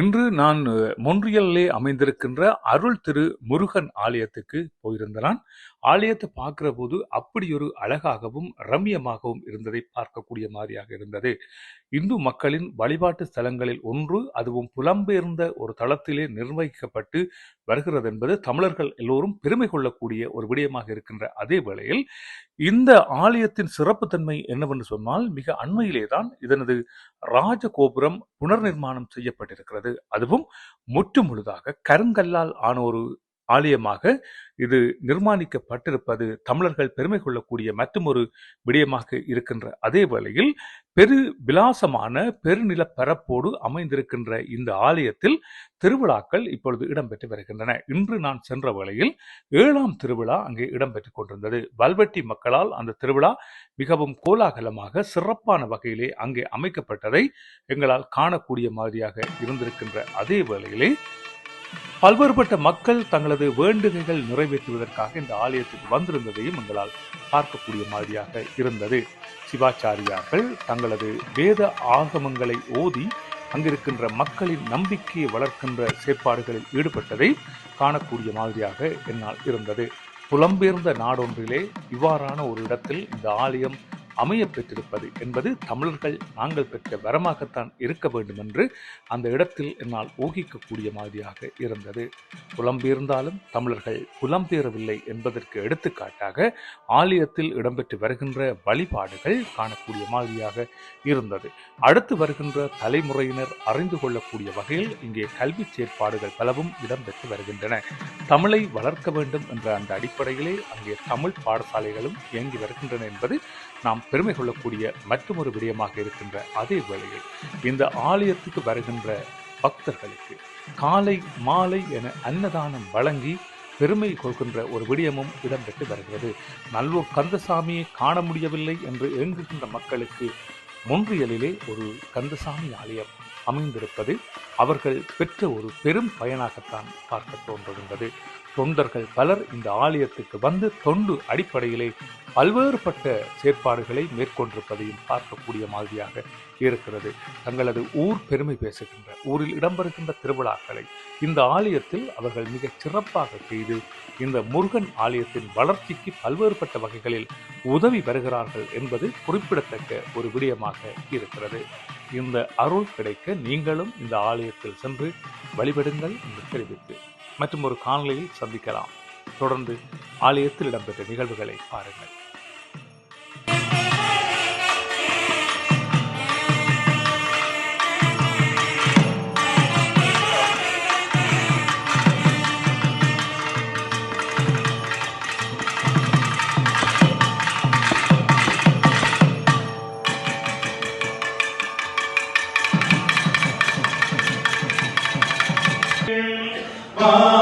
இன்று நான் மொன்றியலிலே அமைந்திருக்கின்ற அருள் திரு முருகன் ஆலயத்துக்கு போயிருந்தேன். ஆலயத்தை பார்க்கிற போது அப்படி ஒரு அழகாகவும் ரம்மியமாகவும் இருந்ததை பார்க்கக்கூடிய மாதிரியாக இருந்தது. இந்து மக்களின் வழிபாட்டு ஸ்தலங்களில் ஒன்று, அதுவும் புலம்பெயர்ந்த ஒரு தளத்திலே நிர்வகிக்கப்பட்டு வருகிறது என்பது தமிழர்கள் எல்லோரும் பெருமை கொள்ளக்கூடிய ஒரு விடயமாக இருக்கின்ற அதே வேளையில் இந்த ஆலயத்தின் சிறப்புத்தன்மை என்னவென்று சொன்னால், மிக அண்மையிலே தான் இதனது ராஜகோபுரம் புனர் நிர்மாணம் செய்யப்பட்டிருக்கிறது. அதுவும் முற்று முழுதாக கருங்கல்லால் ஆன ஒரு ஆலயமாக இது நிர்மாணிக்கப்பட்டிருப்பது தமிழர்கள் பெருமை கொள்ளக்கூடிய மற்றொரு விடயமாக இருக்கின்ற அதே வேளையில் பெரு விலாசமான பெருநில பரப்போடு அமைந்திருக்கின்ற இந்த ஆலயத்தில் திருவிழாக்கள் இப்பொழுது இடம்பெற்று வருகின்றன. இன்று நான் சென்ற வேளையில் 7ஆம் திருவிழா அங்கே இடம்பெற்றுக் கொண்டிருந்தது. வல்வெட்டி மக்களால் அந்த திருவிழா மிகவும் கோலாகலமாக சிறப்பான வகையிலே அங்கே அமைக்கப்பட்டதை எங்களால் காணக்கூடிய மாதிரியாக இருந்திருக்கின்ற அதே வேளையிலே பல்வேறுபட்ட மக்கள் தங்களது வேண்டுகைகள் நிறைவேற்றுவதற்காக இந்த ஆலயத்துக்கு வந்திருந்ததையும் எங்களால் பார்க்கக்கூடிய மாதிரியாக இருந்தது. சிவாச்சாரியார்கள் தங்களது வேத ஆகமங்களை ஓதி அங்கிருக்கின்ற மக்களின் நம்பிக்கையை வளர்க்கின்ற செயற்பாடுகளில் ஈடுபட்டதை காணக்கூடிய மாதிரியாக என்னால் இருந்தது. புலம்பெயர்ந்த நாடொன்றிலே இவ்வாறான ஒரு இடத்தில் இந்த ஆலயம் அமைய பெற்றிருப்பது என்பது தமிழர்கள் நாங்கள் பெற்ற வரமாகத்தான் இருக்க வேண்டும் என்று அந்த இடத்தில் என்னால் ஊகிக்கக்கூடிய மாதிரியாக இருந்தது. புலம்பெயர்ந்தாலும் தமிழர்கள் புலம்பெயரவில்லை என்பதற்கு எடுத்துக்காட்டாக ஆலயத்தில் இடம்பெற்று வருகின்ற வழிபாடுகள் காணக்கூடிய மாதிரியாக இருந்தது. அடுத்து வருகின்ற தலைமுறையினர் அறிந்து கொள்ளக்கூடிய வகையில் இங்கே கல்வி செயற்பாடுகள் பலவும் இடம்பெற்று வருகின்றன. தமிழை வளர்க்க வேண்டும் என்ற அந்த அடிப்படையிலே அங்கே தமிழ் பாடசாலைகளும் இயங்கி வருகின்றன என்பது நாம் பெருமை கொள்ளக்கூடிய மற்றொரு விடயமாக இருக்கின்ற அதே வேளையில் இந்த ஆலயத்துக்கு வருகின்ற பக்தர்களுக்கு காலை மாலை என அன்னதானம் வழங்கி பெருமை கொள்கின்ற ஒரு விடயமும் இடம்பெற்று வருகிறது. நல்லூர் கந்தசாமியை காண முடியவில்லை என்று ஏங்குகின்ற மக்களுக்கு மொன்றியலிலே ஒரு கந்தசாமி ஆலயம் அமைந்திருப்பது அவர்கள் பெற்ற ஒரு பெரும் பயனாகத்தான் பார்க்க தோன்றுகின்றது. தொண்டர்கள் பலர் இந்த ஆலயத்துக்கு வந்து தொண்டு அடிப்படையிலே பல்வேறுபட்ட செயற்பாடுகளை மேற்கொண்டிருப்பதையும் பார்க்கக்கூடிய மாதிரியாக இருக்கிறது. தங்களது ஊர் பெருமை பேசுகின்ற ஊரில் இடம்பெறுகின்ற திருவிழாக்களை இந்த ஆலயத்தில் அவர்கள் மிகச் சிறப்பாக செய்து இந்த முருகன் ஆலயத்தின் வளர்ச்சிக்கு பல்வேறுபட்ட வகைகளில் உதவி வருகிறார்கள் என்பது குறிப்பிடத்தக்க ஒரு விடயமாக இருக்கிறது. இந்த அருள் கிடைக்க நீங்களும் இந்த ஆலயத்தில் சென்று வழிபடுங்கள் என்று தெரிவித்து மற்றும் ஒரு காணொளியில் சந்திக்கலாம். தொடர்ந்து ஆலயத்தில் இடம்பெற்ற நிகழ்வுகளை பாருங்கள். Bye.